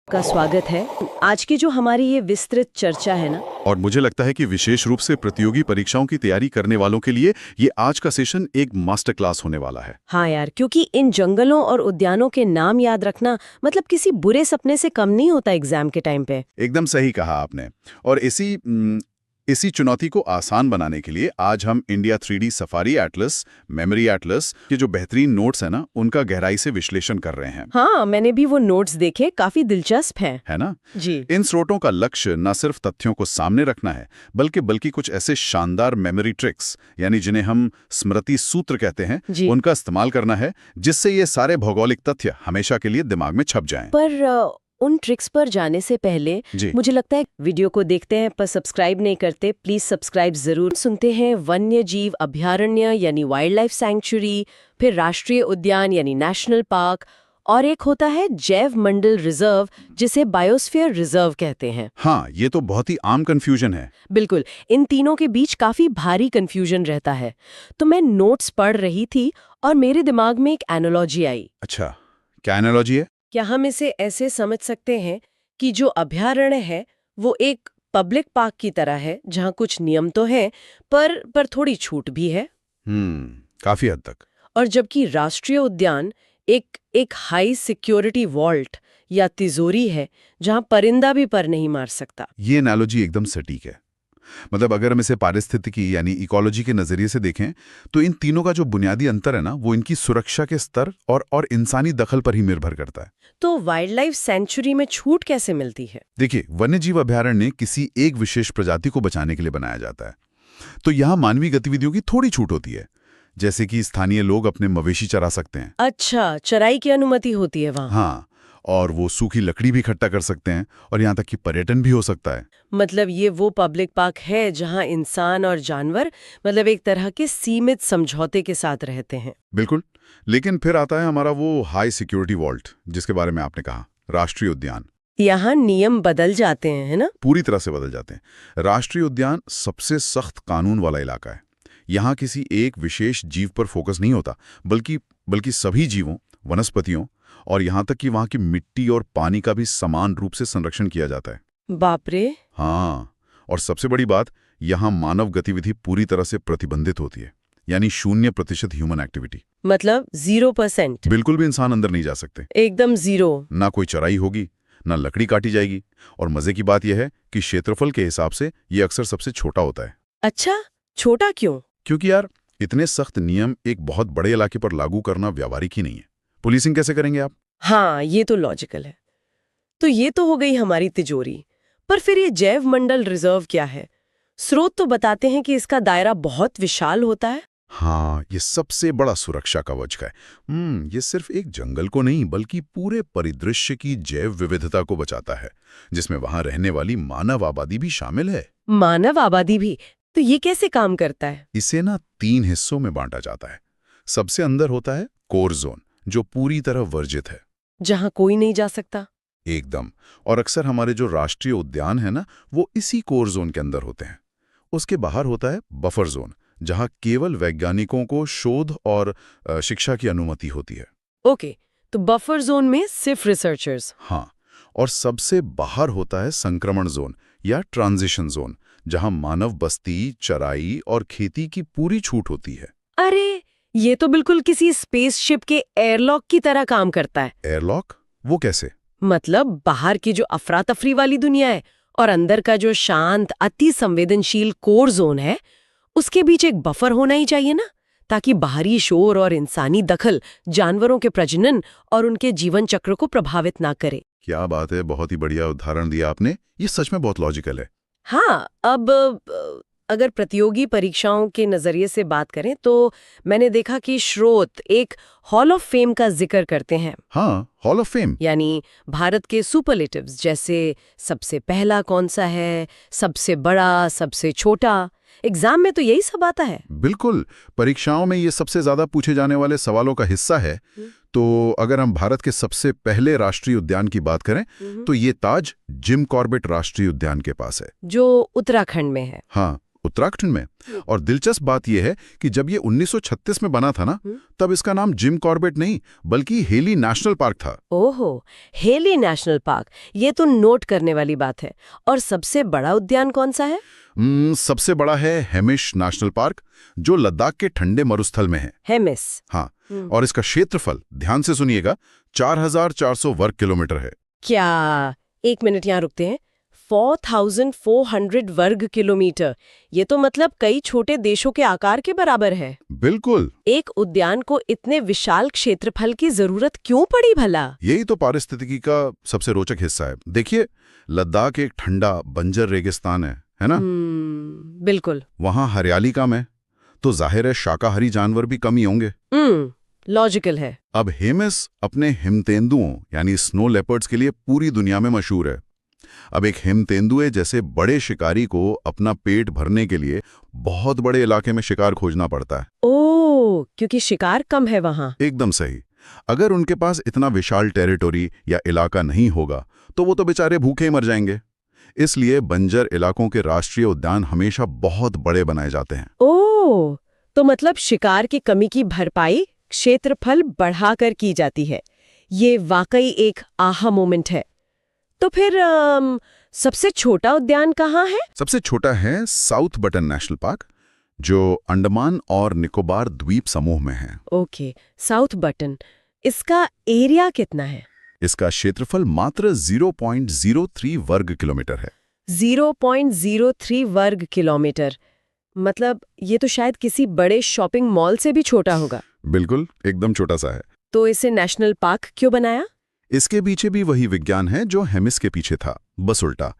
का स्वागत है। आज की जो हमारी ये विस्तृत चर्चा है ना। और मुझे लगता है कि विशेष रूप से प्रतियोगी परीक्षाओं की तैयारी करने वालों के लिए ये आज का सेशन एक मास्टर क्लास होने वाला है। हाँ यार, क्योंकि इन जंगलों और उद्यानों के नाम याद रखना मतलब किसी बुरे सपने से कम नहीं होता एग्जाम के टाइम पे। एकदम सही कहा आपने। और इसी चुनौती को आसान बनाने के लिए आज हम India 3D safari Atlas, memory Atlas के जो बेहतरीन नोट्स है ना, उनका गहराई से विश्लेषण कर रहे हैं। हाँ, मैंने भी वो नोट्स देखे, काफी दिलचस्प हैं। है ना जी। इन स्रोतों का लक्ष्य न सिर्फ तथ्यों को सामने रखना है, बल्कि कुछ ऐसे शानदार मेमोरी ट्रिक्स, यानी जिन्हें हम स्मृति सूत्र कहते हैं, जी। उनका इस्तेमाल करना है, जिससे ये सारे भौगोलिक तथ्य हमेशा के लिए दिमाग में छप जाएं। पर उन ट्रिक्स पर जाने से पहले जी। मुझे लगता है वीडियो को देखते हैं पर सब्सक्राइब नहीं करते, प्लीज सब्सक्राइब जरूर। सुनते हैं वन्य जीव अभयारण्य यानी वाइल्ड लाइफ सैंक्चुरी, फिर राष्ट्रीय उद्यान यानी नेशनल पार्क, और एक होता है जैव मंडल रिजर्व जिसे बायोस्फीयर रिजर्व कहते हैं। हाँ, ये तो बहुत ही आम कंफ्यूजन है। बिल्कुल, इन तीनों के बीच काफी भारी कंफ्यूजन रहता है। तो मैं नोट्स पढ़ रही थी और मेरे दिमाग में एक एनालॉजी आई। अच्छा, क्या एनालॉजी है? क्या हम इसे ऐसे समझ सकते हैं कि जो अभयारण्य है वो एक पब्लिक पार्क की तरह है, जहाँ कुछ नियम तो हैं पर थोड़ी छूट भी है, काफी हद तक। और जबकि राष्ट्रीय उद्यान एक हाई सिक्योरिटी वॉल्ट या तिजोरी है जहाँ परिंदा भी पर नहीं मार सकता। ये एनालॉजी एकदम सटीक है। मतलब अगर हम इसे पारिस्थितिकी यानी इकोलॉजी के नजरिए से देखें, तो इन तीनों का जो बुनियादी अंतर है ना, वो इनकी सुरक्षा के स्तर और इंसानी दखल पर ही निर्भर करता है। तो वाइल्ड लाइफ सेंचुरी में छूट कैसे मिलती है? देखिए, वन्यजीव अभयारण्य किसी एक विशेष प्रजाति को बचाने के लिए बनाया जाता है, तो यहाँ मानवीय गतिविधियों की थोड़ी छूट होती है, जैसे कि स्थानीय लोग अपने मवेशी चरा सकते हैं। अच्छा, चराई की अनुमति होती है वहाँ। हाँ, और वो सूखी लकड़ी भी इकट्ठा कर सकते हैं, और यहाँ तक कि पर्यटन भी हो सकता है। मतलब ये वो पब्लिक पार्क है जहाँ इंसान और जानवर मतलब एक तरह के सीमित समझौते के साथ रहते हैं। बिल्कुल। लेकिन फिर आता है हमारा वो हाई सिक्योरिटी वॉल्ट, जिसके बारे में आपने कहा, राष्ट्रीय उद्यान। यहाँ नियम बदल जाते हैं, है ना? पूरी तरह से बदल जाते हैं। राष्ट्रीय उद्यान सबसे सख्त कानून वाला इलाका है। यहाँ किसी एक विशेष जीव पर फोकस नहीं होता, बल्कि सभी जीवों, वनस्पतियों और यहाँ तक कि वहाँ की मिट्टी और पानी का भी समान रूप से संरक्षण किया जाता है। बाप रे। हाँ, और सबसे बड़ी बात, यहाँ मानव गतिविधि पूरी तरह से प्रतिबंधित होती है, यानी 0% ह्यूमन एक्टिविटी। मतलब 0%? बिल्कुल भी इंसान अंदर नहीं जा सकते। एकदम 0? ना कोई चराई होगी, ना लकड़ी काटी जाएगी, और मजे की बात यह है कि क्षेत्रफल के हिसाब से ये अक्सर सबसे छोटा होता है। अच्छा, छोटा क्यों? क्योंकि यार, इतने सख्त नियम एक बहुत बड़े इलाके पर लागू करना व्यावहारिक ही नहीं है। पुलिसिंग कैसे करेंगे आप? हाँ, ये तो लॉजिकल है। तो ये तो हो गई हमारी तिजोरी। पर फिर ये जैव मंडल रिजर्व क्या है? स्रोत तो बताते हैं कि इसका दायरा बहुत विशाल होता है। हाँ, ये सबसे बड़ा सुरक्षा कवच है। ये सिर्फ एक जंगल को नहीं, बल्कि पूरे परिदृश्य की जैव विविधता को बचाता है, जिसमें वहां रहने वाली मानव आबादी भी शामिल है। मानव आबादी भी? तो ये कैसे काम करता है? इसे ना 3 हिस्सों में बांटा जाता है। सबसे अंदर होता है कोर जोन, जो पूरी तरह वर्जित है, जहाँ कोई नहीं जा सकता। एकदम। और अक्सर हमारे जो राष्ट्रीय उद्यान है ना, वो इसी कोर जोन के अंदर होते हैं। उसके बाहर होता है बफर जोन, जहां केवल वैज्ञानिकों को शोध और शिक्षा की अनुमति होती है। ओके, तो बफर जोन में सिर्फ रिसर्चर्स। हाँ, और सबसे बाहर होता है संक्रमण जोन या ट्रांजिशन जोन, जहां मानव बस्ती, चराई और खेती की पूरी छूट होती है। अरे, ये तो बिल्कुल किसी स्पेसशिप के एयरलॉक की तरह काम करता है। एयरलॉक? वो कैसे? मतलब बाहर की जो अफरा तफरी वाली दुनिया है और अंदर का जो शांत अति संवेदनशील कोर जोन है, उसके बीच एक बफर होना ही चाहिए ना, ताकि बाहरी शोर और इंसानी दखल जानवरों के प्रजनन और उनके जीवन चक्र को प्रभावित ना करे। क्या बात है, बहुत ही बढ़िया उदाहरण दिया आपने। ये सच में बहुत लॉजिकल है। हाँ, अब अगर प्रतियोगी परीक्षाओं के नजरिए से बात करें तो मैंने देखा कि स्रोत एक हॉल ऑफ फेम का जिक्र करते हैं। हाँ, हॉल ऑफ फेम। यानी भारत के सुपरलेटिव्स, जैसे सबसे पहला कौन सा है, सबसे बड़ा, सबसे छोटा। एग्जाम में तो यही सब आता है। बिल्कुल, परीक्षाओं में ये सबसे ज्यादा पूछे जाने वाले सवालों का हिस्सा है। तो अगर हम भारत के सबसे पहले राष्ट्रीय उद्यान की बात करें तो ये ताज जिम कॉर्बेट राष्ट्रीय उद्यान के पास है, जो उत्तराखंड में है। हाँ, उत्तराखंड में। और दिलचस्प बात यह है कि जब ये 1936 में बना था ना, तब इसका नाम जिम कॉर्बेट नहीं बल्कि हेली नेशनल पार्क था। ओहो, हेली नेशनल पार्क, ये तो नोट करने वाली बात है। और सबसे बड़ा उद्यान कौन सा है? सबसे बड़ा है हेमिश नेशनल पार्क, जो लद्दाख के ठंडे मरुस्थल में है। हेमिस, हाँ, और इसका क्षेत्रफल, ध्यान से सुनिएगा, 4400 वर्ग किलोमीटर है। क्या? एक मिनट यहाँ रुकते हैं। 4400 वर्ग किलोमीटर, ये तो मतलब कई छोटे देशों के आकार के बराबर है। बिल्कुल। एक उद्यान को इतने विशाल क्षेत्रफल की जरूरत क्यों पड़ी भला? यही तो पारिस्थितिकी का सबसे रोचक हिस्सा है। देखिए, लद्दाख एक ठंडा बंजर रेगिस्तान है ना? बिल्कुल। वहां हरियाली कम है, तो जाहिर है शाकाहारी जानवर भी कम ही होंगे। लॉजिकल है। अब हेमिस अपने हिमतेंदुओं यानी स्नो लेपर्ड्स के लिए पूरी दुनिया में मशहूर है। अब एक हिमतेंदुए जैसे बड़े शिकारी को अपना पेट भरने के लिए बहुत बड़े इलाके में शिकार खोजना पड़ता है। ओह, क्योंकि शिकार कम है वहां। एकदम सही। अगर उनके पास इतना विशाल टेरिटोरी या इलाका नहीं होगा तो वो तो बेचारे भूखे ही मर जाएंगे। इसलिए बंजर इलाकों के राष्ट्रीय उद्यान हमेशा बहुत बड़े बनाए जाते हैं। ओह, तो मतलब शिकार की कमी की भरपाई क्षेत्रफल बढ़ाकर की जाती है। ये वाकई एक आहा मोमेंट है। तो फिर सबसे छोटा उद्यान कहाँ है? सबसे छोटा है साउथ बटन नेशनल पार्क, जो अंडमान और निकोबार द्वीप समूह में है। Okay, south button. इसका एरिया कितना है? इसका क्षेत्रफल मात्र 0.03 वर्ग किलोमीटर है। 0.03 वर्ग किलोमीटर, मतलब ये तो शायद किसी बड़े शॉपिंग मॉल से भी छोटा होगा। बिल्कुल, एकदम छोटा सा है। तो इसे नेशनल पार्क क्यों बनाया? इसके पीछे भी वही विज्ञान है जो हेमिस के पीछे था, बस उल्टा।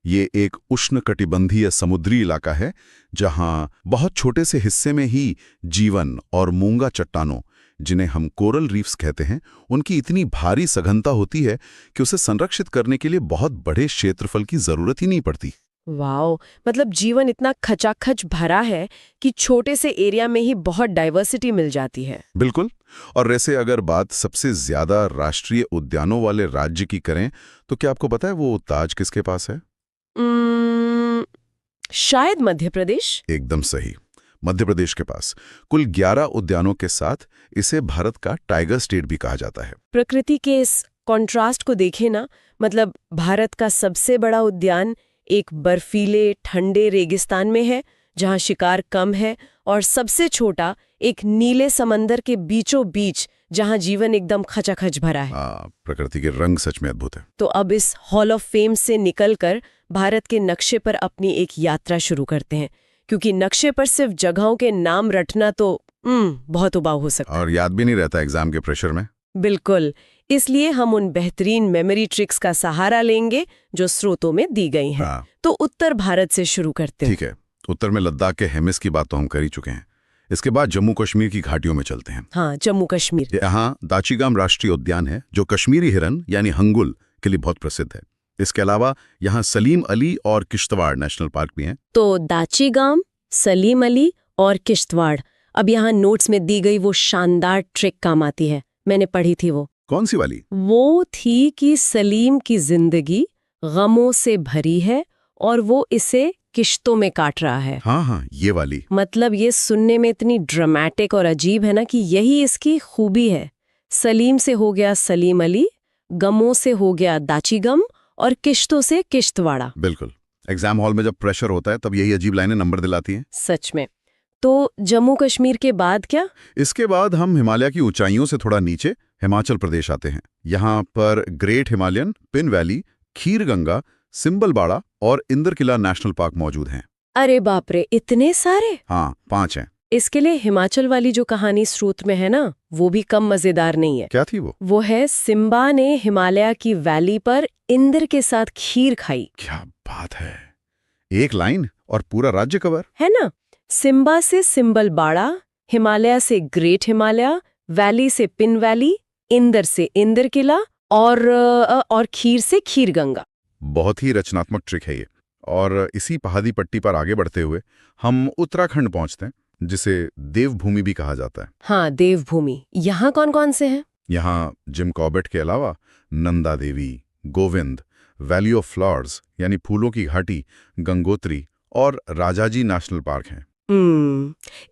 ये एक उष्णकटिबंधीय समुद्री इलाका है जहां बहुत छोटे से हिस्से में ही जीवन और मूंगा चट्टानों, जिन्हें हम कोरल रीफ्स कहते हैं, उनकी इतनी भारी सघनता होती है कि उसे संरक्षित करने के लिए बहुत बड़े क्षेत्रफल की जरूरत ही नहीं पड़ती। वाओ, मतलब जीवन इतना खचाखच भरा है कि छोटे से एरिया में ही बहुत डाइवर्सिटी मिल जाती है। बिल्कुल। और वैसे अगर बात सबसे ज्यादा राष्ट्रीय उद्यानों वाले राज्य की करें तो क्या आपको पता है वो ताज किसके पास है? शायद मध्य प्रदेश। एकदम सही, मध्य प्रदेश के पास। कुल 11 उद्यानों के साथ इसे भारत का टाइगर स्टेट भी कहा जाता है। प्रकृति के इस कॉन्ट्रास्ट को देखें ना, मतलब भारत का सबसे बड़ा उद्यान एक बर्फीले ठंडे रेगिस्तान में है जहां शिकार कम है, और सबसे छोटा एक नीले समंदर के बीचों बीच जहां जीवन एकदम खचाखच भरा है। प्रकृति के रंग सच में अद्भुत है। तो अब इस हॉल ऑफ फेम से निकलकर भारत के नक्शे पर अपनी एक यात्रा शुरू करते हैं, क्योंकि नक्शे पर सिर्फ जगहों के नाम रटना तो बहुत उबाऊ हो सकता है और याद भी नहीं रहता एग्जाम के प्रेशर में। बिल्कुल। इसलिए हम उन बेहतरीन मेमोरी ट्रिक्स का सहारा लेंगे जो स्रोतों में दी गई हैं। तो उत्तर भारत से शुरू करते हैं। ठीक है, उत्तर में लद्दाख के हेमिस की बात तो हम कर ही चुके हैं। इसके बाद जम्मू कश्मीर की घाटियों में चलते हैं। हाँ, जम्मू कश्मीर। यहाँ दाचीगाम राष्ट्रीय उद्यान है जो कश्मीरी हिरन यानी हंगुल के लिए बहुत प्रसिद्ध है। इसके अलावा यहाँ सलीम अली और किश्तवाड़ नेशनल पार्क भी हैं। तो दाचीगाम, सलीम अली और किश्तवाड़। अब यहाँ नोट्स में दी गई वो शानदार ट्रिक काम आती है, मैंने पढ़ी थी वो। कौन सी वाली? वो थी कि सलीम की जिंदगी गमों से भरी है और वो इसे किश्तों में काट रहा है। हाँ, ये वाली। मतलब ये सुनने में इतनी ड्रामेटिक और अजीब है ना कि यही इसकी खूबी है। सलीम से हो गया सलीम अली, गमों से हो गया दाचीगम और किश्तों से किश्तवाड़ा। बिल्कुल, एग्जाम हॉल में जब प्रेशर होता है तब यही अजीब लाइनें नंबर दिलाती हैं। सच में। तो जम्मू कश्मीर के बाद क्या? इसके बाद हम हिमालय की ऊंचाइयों से थोड़ा नीचे हिमाचल प्रदेश आते हैं। यहाँ पर ग्रेट हिमालयन, पिन वैली, खीर गंगा, सिंबलबाड़ा और इंद्रकिला नेशनल पार्क मौजूद हैं। अरे बाप रे, इतने सारे! हाँ, 5 हैं। इसके लिए हिमाचल वाली जो कहानी स्रोत में है ना, वो भी कम मजेदार नहीं है। क्या थी वो? वो है सिम्बा ने हिमालय की वैली पर इंद्र के साथ खीर खाई। क्या बात है! एक लाइन और पूरा राज्य कवर है ना। सिम्बा से सिंबलबाड़ा, हिमालय से ग्रेट हिमालय, वैली से पिन वैली, इंदर से इंद्रकिला और खीर से खीर गंगा। बहुत ही रचनात्मक ट्रिक है ये। और इसी पहाड़ी पट्टी पर आगे बढ़ते हुए हम उत्तराखंड पहुंचते हैं, जिसे देवभूमि भी कहा जाता है। हाँ, देवभूमि। यहाँ कौन कौन से हैं? यहाँ जिम कॉर्बेट के अलावा Nanda Devi, Govind, valley of flowers यानी फूलों की घाटी, गंगोत्री और राजाजी नेशनल पार्क हैं।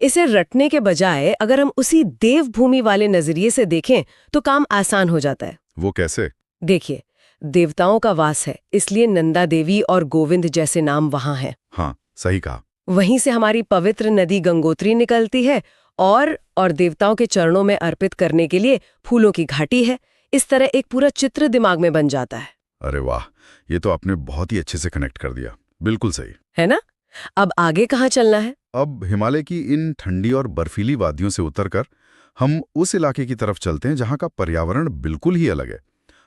इसे रटने के बजाय अगर हम उसी देवभूमि वाले नजरिए से देखें तो काम आसान हो जाता है। वो कैसे? देखिए, देवताओं का वास है, इसलिए नंदा देवी और गोविंद जैसे नाम वहां हैं। हाँ, सही कहा। वहीं से हमारी पवित्र नदी गंगोत्री निकलती है और देवताओं के चरणों में अर्पित करने के लिए फूलों की घाटी है। इस तरह एक पूरा चित्र दिमाग में बन जाता है। अरे वाह, ये तो आपने बहुत ही अच्छे से कनेक्ट कर दिया। बिल्कुल सही है ना? अब आगे कहाँ चलना है? अब हिमालय की इन ठंडी और बर्फीली वादियों से उतरकर हम उस इलाके की तरफ चलते हैं जहां का पर्यावरण बिल्कुल ही अलग है।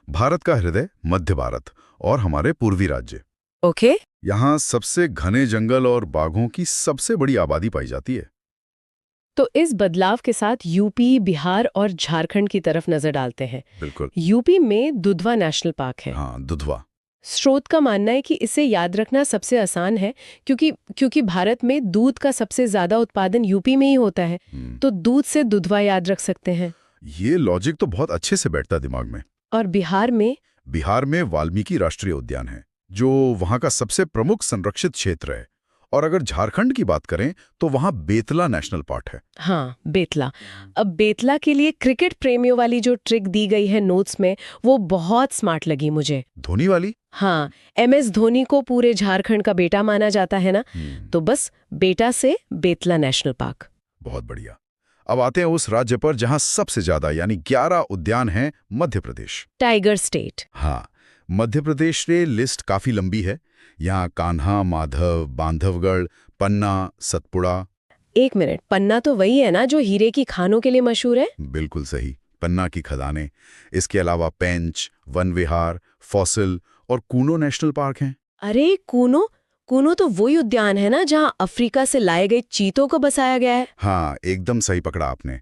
भारत का हृदय मध्य भारत और हमारे पूर्वी राज्य। ओके। यहाँ सबसे घने जंगल और बाघों की सबसे बड़ी आबादी पाई जाती है। तो इस बदलाव के साथ यूपी, बिहार और झारखंड की तरफ नजर डालते हैं। बिल्कुल। यूपी में दुधवा नेशनल पार्क है। हाँ, दुधवा। स्रोत का मानना है कि इसे याद रखना सबसे आसान है क्योंकि भारत में दूध का सबसे ज्यादा उत्पादन यूपी में ही होता है। तो दूध से दुधवा याद रख सकते हैं। ये लॉजिक तो बहुत अच्छे से बैठता दिमाग में। और बिहार में वाल्मीकि राष्ट्रीय उद्यान है, जो वहां का सबसे प्रमुख संरक्षित क्षेत्र है। और अगर झारखंड की बात करें तो वहां बेतला नेशनल पार्क है। हाँ, बेतला। अब बेतला के लिए क्रिकेट प्रेमियों वाली जो ट्रिक दी गई है नोट्स में, वो बहुत स्मार्ट लगी मुझे। धोनी वाली? हाँ, MS धोनी को पूरे झारखंड का बेटा माना जाता है ना, तो बस बेटा से बेतला नेशनल पार्क। बहुत बढ़िया। अब आते हैं उस राज्य पर जहां सबसे ज्यादा यानी 11 उद्यान हैं, मध्य प्रदेश। Tiger state. हाँ, मध्य प्रदेश की लिस्ट काफी लंबी है। यहाँ कान्हा, माधव, बांधवगढ़, पन्ना, सतपुड़ा। एक मिनट, पन्ना तो वही है ना जो हीरे की खानों के लिए मशहूर है? बिल्कुल सही, पन्ना की खदानें। इसके अलावा पेंच, वन विहार, फॉसिल और कूनो नेशनल पार्क हैं। अरे कूनो तो वही उद्यान है ना जहाँ अफ्रीका से लाए गए चीतों को बसाया गया है। हाँ, एकदम सही पकड़ा आपने।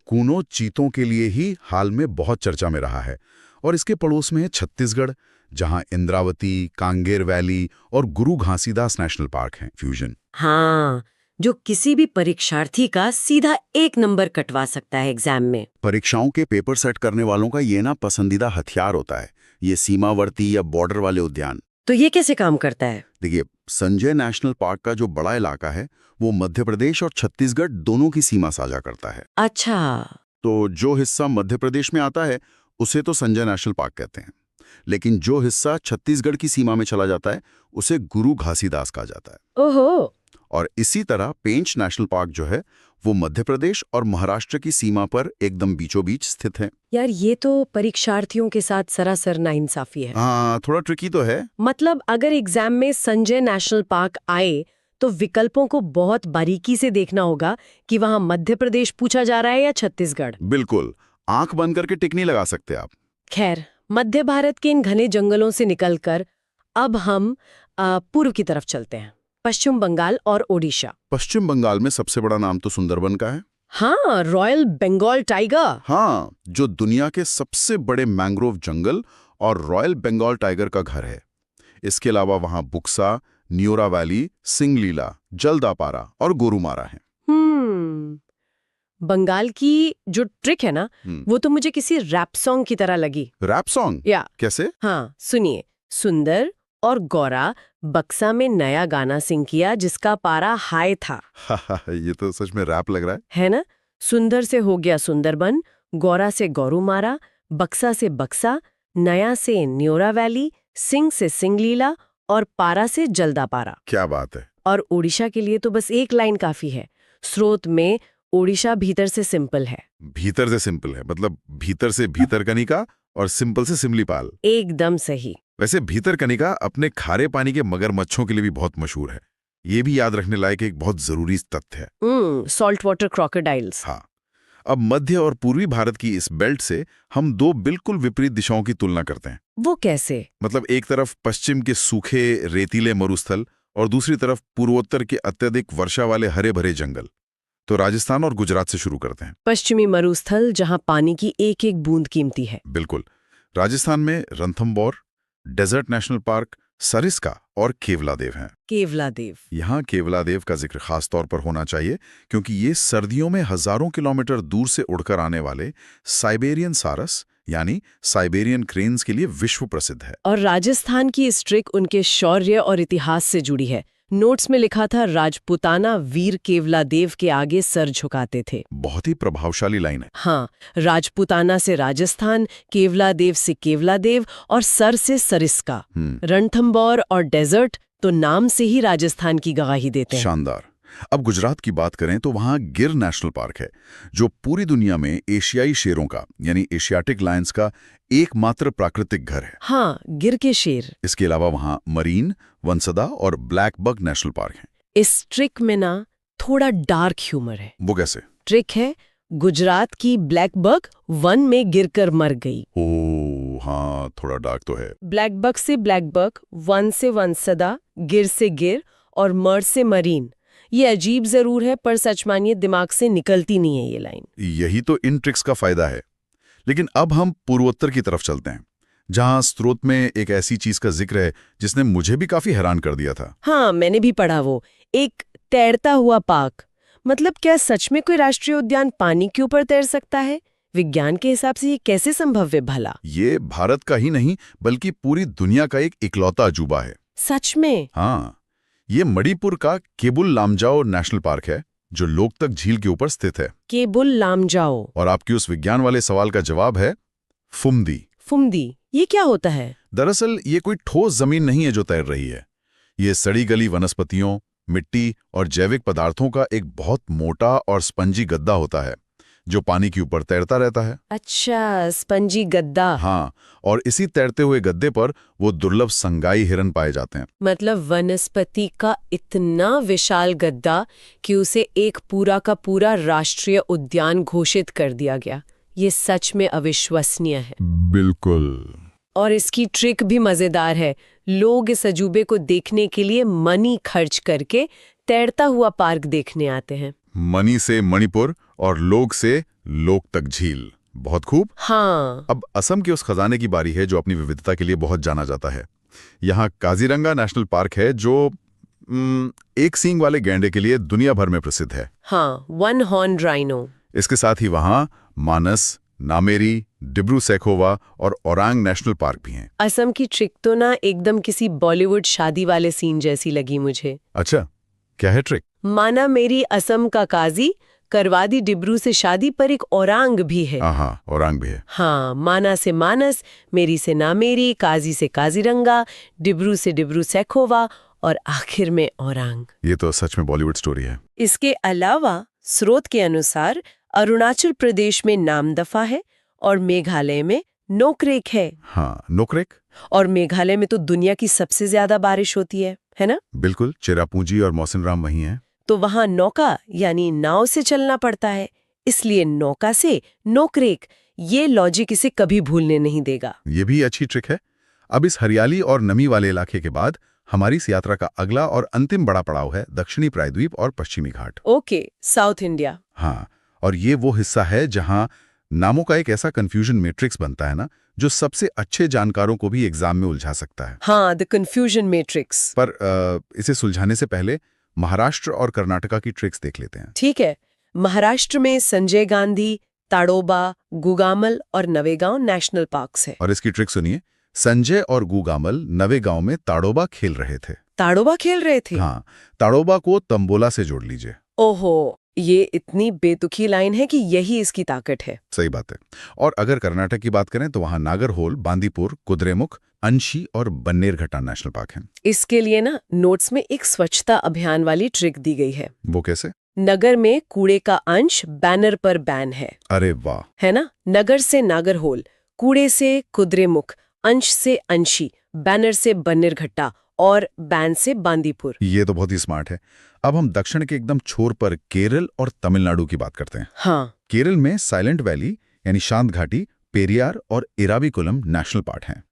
कूनो चीतों के लिए ही हाल में बहुत चर्चा में रहा है। और इसके पड़ोस में है छत्तीसगढ़, जहां इंद्रावती, कांगेर वैली और गुरु घासीदास नेशनल पार्क हैं। फ्यूजन। हाँ, जो किसी भी परीक्षार्थी का सीधा 1 नंबर कटवा सकता है एग्जाम में। परीक्षाओं के पेपर सेट करने वालों का ये ना पसंदीदा हथियार होता है, ये सीमावर्ती या बॉर्डर वाले उद्यान। तो ये कैसे काम करता है? देखिए, संजय नेशनल पार्क का जो बड़ा इलाका है वो मध्य प्रदेश और छत्तीसगढ़ दोनों की सीमा साझा करता है। अच्छा। तो जो हिस्सा मध्य प्रदेश में आता है उसे तो संजय नेशनल पार्क कहते हैं, लेकिन जो हिस्सा छत्तीसगढ़ की सीमा में चला जाता है उसे गुरु घासीदास कहा जाता है। ओहो। और इसी तरह पेंच नेशनल पार्क जो है वो मध्य प्रदेश और महाराष्ट्र की सीमा पर एकदम बीचों बीच स्थित है। यार, ये तो परीक्षार्थियों के साथ सरासर नाइंसाफी है। हाँ, थोड़ा ट्रिकी तो है। मतलब अगर एग्जाम में संजय नेशनल पार्क आए तो विकल्पों को बहुत बारीकी से देखना होगा कि वहां मध्य प्रदेश पूछा जा रहा है या छत्तीसगढ़। बिल्कुल, आंख बंद करके टिक नहीं लगा सकते आप। खैर, मध्य भारत के इन घने जंगलों से निकलकर अब हम पूर्व की तरफ चलते हैं, पश्चिम बंगाल और ओडिशा। पश्चिम बंगाल में सबसे बड़ा नाम तो सुंदरबन का है। हाँ, रॉयल बंगाल टाइगर। हाँ, जो दुनिया के सबसे बड़े मैंग्रोव जंगल और रॉयल बंगाल टाइगर का घर है। इसके अलावा वहां बुक्सा, न्योरा वैली, सिंगलीला, जलदापारा और गोरुमारा है। बंगाल की जो ट्रिक है ना, वो तो मुझे किसी रैप सॉन्ग की तरह लगी। Rap song? या कैसे? हाँ, सुनिए। सुंदर और गौरा बक्सा में नया गाना सिंग किया जिसका पारा हाई था। ये तो सच में रैप लग रहा है ना? सुंदर से हो गया सुंदरबन, गौरा से गोरुमारा, बक्सा से बक्सा, नया से न्योरा वैली, सिंह से सिंगलीला और पारा से जलदापारा। क्या बात है। और ओडिशा के लिए तो बस एक लाइन काफी है। स्रोत में ओडिशा भीतर से सिंपल है। भीतर से सिंपल है मतलब भीतर से भीतरकनिका और सिंपल से सिमलीपाल। एकदम सही। वैसे भीतरकनिका अपने खारे पानी के मगरमच्छों के लिए भी बहुत मशहूर है। ये भी याद रखने लायक एक बहुत जरूरी तथ्य है। Salt water crocodiles. हाँ। अब मध्य और पूर्वी भारत की इस बेल्ट से हम दो बिल्कुल विपरीत दिशाओं की तुलना करते हैं। वो कैसे? मतलब एक तरफ पश्चिम के सूखे रेतीले मरुस्थल और दूसरी तरफ पूर्वोत्तर के अत्यधिक वर्षा वाले हरे भरे जंगल। तो राजस्थान और गुजरात से शुरू करते हैं। पश्चिमी मरुस्थल जहां पानी की एक एक बूंद कीमती है। बिल्कुल। राजस्थान में Ranthambore, desert national park, Sariska और केवलादेव हैं। केवलादेव। यहाँ केवलादेव का जिक्र खास तौर पर होना चाहिए क्योंकि ये सर्दियों में हजारों किलोमीटर दूर से उड़कर आने वाले साइबेरियन सारस यानी साइबेरियन क्रेन्स के लिए विश्व प्रसिद्ध है। और राजस्थान की इस ट्रिक उनके शौर्य और इतिहास से जुड़ी है। नोट्स में लिखा था राजपूताना वीर केवलादेव के आगे सर झुकाते थे। बहुत ही प्रभावशाली लाइन है। हाँ, राजपूताना से राजस्थान, केवलादेव से केवलादेव और सर से सरिस्का। रणथंबोर और डेजर्ट तो नाम से ही राजस्थान की गवाही देते हैं। शानदार। अब गुजरात की बात करें तो वहाँ गिर नेशनल पार्क है जो पूरी दुनिया में एशियाई शेरों का यानी एशियाटिक लायंस का एकमात्र प्राकृतिक घर है। हाँ, गिर के शेर। इसके अलावा वहाँ मरीन, वनसदा और ब्लैक बक नेशनल पार्क हैं। इस ट्रिक में ना थोड़ा डार्क ह्यूमर है। वो कैसे? ट्रिक है, गुजरात की ब्लैक बक वन में गिरकर मर गई। ओह हाँ, थोड़ा डार्क तो है। ब्लैक बक से ब्लैक बक, वन से वनसदा, गिर से गिर और मर से मरीन। ये अजीब जरूर है पर सच मानिए दिमाग से निकलती नहीं है ये लाइन। यही तो इन ट्रिक्स का फायदा है। लेकिन अब हम पूर्वोत्तर की तरफ चलते हैं जहां स्रोत में एक ऐसी चीज का जिक्र है जिसने मुझे भी काफी हैरान कर दिया था। हाँ, मैंने भी पढ़ा वो। एक तैरता हुआ पार्क। मतलब क्या सच में कोई राष्ट्रीय उद्यान पानी के ऊपर तैर सकता है? विज्ञान के हिसाब से ये कैसे संभव है भला? ये भारत का ही नहीं बल्कि पूरी दुनिया का एक इकलौता अजूबा है। सच में? हाँ, ये मणिपुर का केबुल लामजाओ नेशनल पार्क है जो लोकतक झील के ऊपर स्थित है। केबुल लामजाओ। और आपकी उस विज्ञान वाले सवाल का जवाब है फुमदी। फुमदी, ये क्या होता है? दरअसल ये कोई ठोस जमीन नहीं है जो तैर रही है। ये सड़ी गली वनस्पतियों, मिट्टी और जैविक पदार्थों का एक बहुत मोटा और स्पंजी गद्दा होता है जो पानी के ऊपर तैरता रहता है। अच्छा, स्पंजी गद्दा। हाँ, और इसी तैरते हुए गद्दे पर वो दुर्लभ संगाई हिरन पाए जाते हैं। मतलब वनस्पति का इतना विशाल गद्दा कि उसे एक पूरा का पूरा राष्ट्रीय उद्यान घोषित कर दिया गया। ये सच में अविश्वसनीय है। बिल्कुल। और इसकी ट्रिक भी मजेदार है। लोग इस अजूबे को देखने के लिए मनी खर्च करके तैरता हुआ पार्क देखने आते हैं। मनी से मणिपुर और लोग से लोकतक झील। बहुत खूब। हाँ। अब असम के उस खजाने की बारी है जो अपनी विविधता के लिए बहुत जाना जाता है। यहाँ काजीरंगा नेशनल पार्क है जो एक सींग वाले गैंडे के लिए दुनिया भर में प्रसिद्ध है। हाँ, वन हॉर्न राइनो। इसके साथ ही वहाँ मानस, नामेरी, डिब्रू सैखोवा और ओरांग नेशनल पार्क भी हैं। असम की ट्रिक तो ना एकदम किसी बॉलीवुड शादी वाले सीन जैसी लगी मुझे। अच्छा, क्या है ट्रिक? माना मेरी असम का काजी करवा दी डिब्रू से शादी पर एक औरांग भी है। हाँ, औरांग भी है। हाँ, माना से मानस, मेरी से नामेरी, काजी से काजीरंगा, डिब्रू से डिब्रू सैखोवा और आखिर में औरांग। ये तो सच में बॉलीवुड स्टोरी है। इसके अलावा स्रोत के अनुसार अरुणाचल प्रदेश में नामदफा है और मेघालय में नोकरेक है। हाँ, नोकरेक। और मेघालय में तो दुनिया की सबसे ज्यादा बारिश होती है ना? बिल्कुल, चेरापूंजी और मौसिनराम वहीं हैं। तो वहां नौका यानी नाव से चलना पड़ता है, इसलिए नौका से नोकरेक। ये लॉजिक इसे कभी भूलने नहीं देगा। ये भी अच्छी ट्रिक है। अब इस हरियाली और नमी वाले इलाके के बाद हमारी इस यात्रा का अगला और अंतिम बड़ा पड़ाव है दक्षिणी प्रायद्वीप और पश्चिमी घाट। Okay, south India. हाँ, और ये वो हिस्सा है जहां नामों का एक ऐसा कंफ्यूजन मैट्रिक्स बनता है ना जो सबसे अच्छे जानकारों को भी एग्जाम में उलझा सकता है। हाँ, द कंफ्यूजन मैट्रिक्स। पर इसे सुलझाने से पहले महाराष्ट्र और कर्नाटका की ट्रिक्स देख लेते हैं। ठीक है। महाराष्ट्र में संजय गांधी, ताड़ोबा, गुगामल और नवेगांव नेशनल पार्क्स है। और इसकी ट्रिक सुनिए। संजय और गुगामल नवेगांव में ताड़ोबा खेल रहे थे। ताड़ोबा खेल रहे थे? हाँ, ताड़ोबा को तंबोला से जोड़ लीजिए। ओहो, ये इतनी बेतुकी लाइन है कि यही इसकी ताकत है। सही बात है। और अगर कर्नाटक की बात करें तो वहां नागरहोल, बांदीपुर, कुद्रेमुख, अंशी और बन्नेरघट्टा नेशनल पार्क हैं। इसके लिए ना नोट्स में एक स्वच्छता अभियान वाली ट्रिक दी गई है। वो कैसे? नगर में कूड़े का अंश बैनर पर बैन है। अरे वाह। है ना? नगर से नागरहोल, कूड़े से कुद्रेमुख, अंश से अंशी, बैनर से बन्नेरघट्टा और बैन से बांदीपुर। ये तो बहुत ही स्मार्ट है। अब हम दक्षिण के एकदम छोर पर केरल और तमिलनाडु की बात करते हैं। हाँ। केरल में साइलेंट वैली यानी शांत घाटी, पेरियार और इराविकुलम नेशनल पार्क हैं।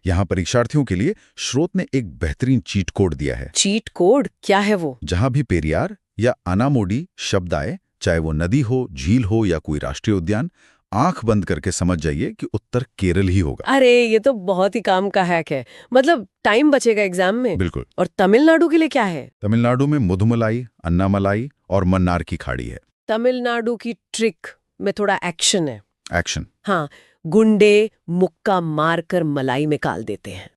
यहाँ परीक्षार्थियों के लिए स्रोत ने एक बेहतरीन चीट कोड दिया है। चीट कोड क्या है वो? जहां भी पेरियार या अनामोडी शब्द आए, चाहे वो नदी हो, झील हो या कोई राष्ट्रीय उद्यान, आंख बंद करके समझ जाइए कि उत्तर केरल ही होगा। अरे ये तो बहुत ही काम का हैक है। मतलब टाइम बचेगा एग्जाम में। बिल्कुल। और तमिलनाडु के लिए क्या है? तमिलनाडु में मुदुमलाई, अन्नामलाई और मन्नार की खाड़ी है। तमिलनाडु की ट्रिक में थोड़ा एक्शन है। एक्शन। हाँ, गुंडे मुक्का मारकर मलाई निकाल देते हैं।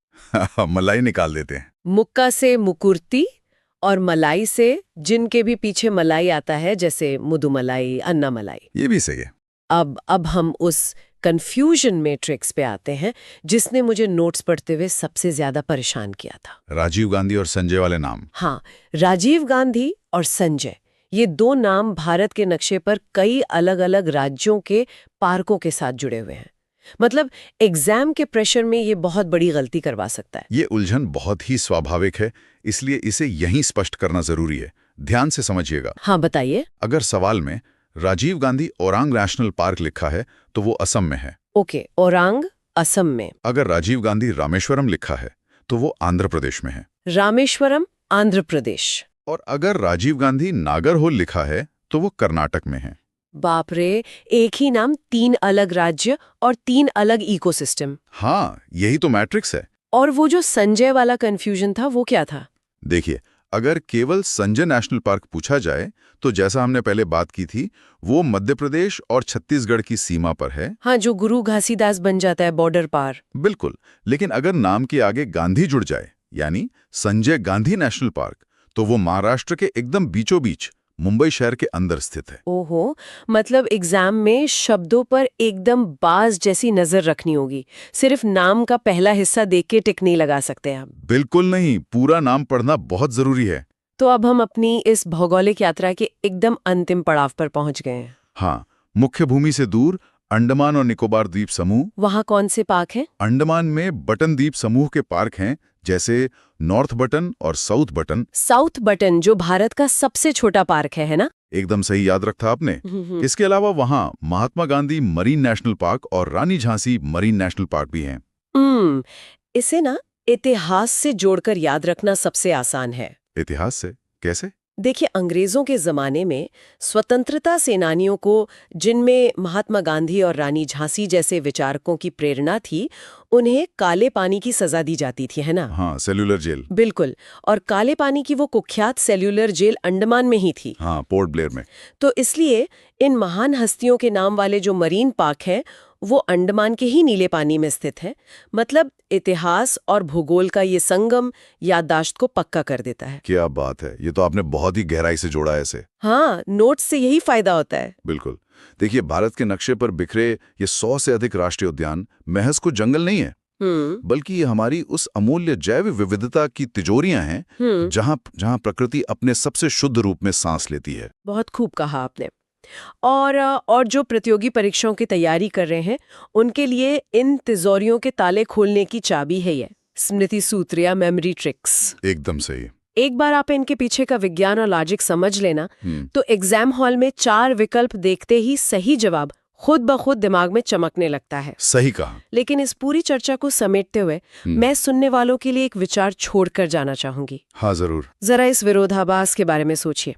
मलाई निकाल देते हैं। मुक्का से मुकुर्ती और मलाई से जिनके भी पीछे मलाई आता है, जैसे मुदुमलाई, अन्नामलाई। ये भी सही है। अब हम उस कंफ्यूजन मैट्रिक्स पे आते हैं जिसने मुझे नोट्स पढ़ते हुए सबसे ज्यादा परेशान किया था। राजीव गांधी और संजय वाले नाम। हाँ, राजीव गांधी और संजय, ये दो नाम भारत के नक्शे पर कई अलग अलग राज्यों के पार्कों के साथ जुड़े हुए हैं। मतलब एग्जाम के प्रेशर में ये बहुत बड़ी गलती करवा सकता है। ये उलझन बहुत ही स्वाभाविक है, इसलिए इसे यहीं स्पष्ट करना जरूरी है। ध्यान से समझिएगा। हाँ, बताइए। अगर सवाल में राजीव गांधी ओरांग नेशनल पार्क लिखा है तो वो असम में है। ओके, ओरांग असम में। अगर राजीव गांधी रामेश्वरम लिखा है तो वो आंध्र प्रदेश में है। रामेश्वरम आंध्र प्रदेश। और अगर राजीव गांधी नागरहोल लिखा है तो वो कर्नाटक में है। बाप रे, एक ही नाम, 3 अलग राज्य और 3 अलग इकोसिस्टम। हाँ, यही तो मैट्रिक्स है। और वो जो संजय वाला कंफ्यूजन था वो क्या था? देखिए, अगर केवल संजय नेशनल पार्क पूछा जाए तो जैसा हमने पहले बात की थी, वो मध्य प्रदेश और छत्तीसगढ़ की सीमा पर है। हाँ, जो गुरु घासीदास बन जाता है बॉर्डर पार। बिल्कुल। लेकिन अगर नाम के आगे गांधी जुड़ जाए, यानी संजय गांधी नेशनल पार्क, तो वो महाराष्ट्र के एकदम बीचों बीच मुंबई शहर के अंदर स्थित है। ओहो, मतलब एग्जाम में शब्दों पर एकदम बाज जैसी नजर रखनी होगी। सिर्फ नाम का पहला हिस्सा देख के टिक नहीं लगा सकते हम। बिल्कुल नहीं, पूरा नाम पढ़ना बहुत जरूरी है। तो अब हम अपनी इस भौगोलिक यात्रा के एकदम अंतिम पड़ाव पर पहुंच गए हैं। हाँ, मुख्य भूमि से दूर अंडमान और निकोबार द्वीप समूह। वहाँ कौन से पार्क हैं? अंडमान में बटन द्वीप समूह के पार्क हैं, जैसे नॉर्थ बटन और साउथ बटन। साउथ बटन जो भारत का सबसे छोटा पार्क है ना? एकदम सही याद रखा आपने। इसके अलावा वहाँ Mahatma Gandhi marine national park और रानी झांसी मरीन नेशनल पार्क भी हैं। इसे ना इतिहास से जोड़कर याद रखना सबसे आसान है। इतिहास से कैसे? देखिए, अंग्रेजों के जमाने में स्वतंत्रता सेनानियों को, जिनमें महात्मा गांधी और रानी झांसी जैसे विचारकों की प्रेरणा थी, उन्हें काले पानी की सजा दी जाती थी, है ना? हाँ, सेल्यूलर जेल। बिल्कुल। और काले पानी की वो कुख्यात सेल्यूलर जेल अंडमान में ही थी। हाँ, पोर्ट ब्लेयर में। तो इसलिए इन महान हस्तियों के नाम वाले जो मरीन पार्क हैं, वो अंडमान के ही नीले पानी में स्थित है। मतलब इतिहास और भूगोल का ये संगम याददाश्त को पक्का कर देता है। क्या बात है, ये तो आपने बहुत ही गहराई से जोड़ा है इसे। हाँ, नोट्स से यही फायदा होता है। बिल्कुल। देखिए, भारत के नक्शे पर बिखरे ये 100 से अधिक राष्ट्रीय उद्यान महज को जंगल नहीं है, बल्कि ये हमारी उस अमूल्य जैव विविधता की तिजोरियां हैं जहां प्रकृति अपने सबसे शुद्ध रूप में सांस लेती है। बहुत खूब कहा आपने। और जो प्रतियोगी परीक्षाओं की तैयारी कर रहे हैं, उनके लिए इन तिजोरियों के ताले खोलने की चाबी है ये स्मृति सूत्र या मेमोरी ट्रिक्स। एकदम सही। एक बार आप इनके पीछे का विज्ञान और लॉजिक समझ लेना, तो एग्जाम हॉल में 4 विकल्प देखते ही सही जवाब खुद ब खुद दिमाग में चमकने लगता है। सही कहा। लेकिन इस पूरी चर्चा को समेटते हुए मैं सुनने वालों के लिए एक विचार छोड़कर जाना चाहूंगी। हाँ, जरूर। जरा इस विरोधाभास के बारे में सोचिए।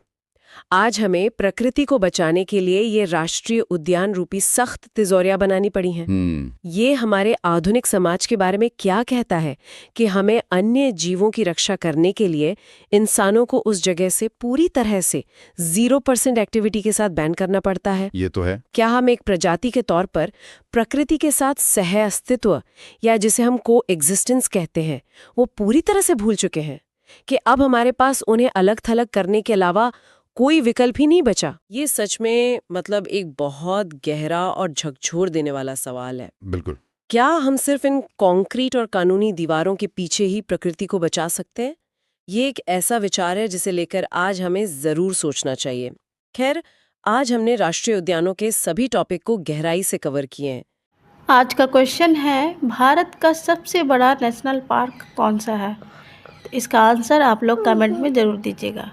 आज हमें प्रकृति को बचाने के लिए ये राष्ट्रीय उद्यान रूपी सख्त तिजोरियां बनानी पड़ी हैं। ये हमारे आधुनिक समाज के बारे में क्या कहता है कि हमें अन्य जीवों की रक्षा करने के लिए इंसानों को उस जगह से पूरी तरह से 0% एक्टिविटी के साथ बैन करना पड़ता है? ये तो है। क्या हम एक प्रजाति के तौर पर प्रकृति के साथ सह अस्तित्व, या जिसे हम को एग्जिस्टेंस कहते हैं, वो पूरी तरह से भूल चुके हैं कि अब हमारे पास उन्हें अलग थलग करने के अलावा कोई विकल्प ही नहीं बचा? ये सच में मतलब एक बहुत गहरा और झकझोर देने वाला सवाल है। बिल्कुल। क्या हम सिर्फ इन कॉन्क्रीट और कानूनी दीवारों के पीछे ही प्रकृति को बचा सकते हैं? ये एक ऐसा विचार है जिसे लेकर आज हमें जरूर सोचना चाहिए। खैर, आज हमने राष्ट्रीय उद्यानों के सभी टॉपिक को गहराई से कवर किए हैं। आज का क्वेश्चन है, भारत का सबसे बड़ा नेशनल पार्क कौन सा है? इसका आंसर आप लोग कमेंट में जरूर दीजिएगा।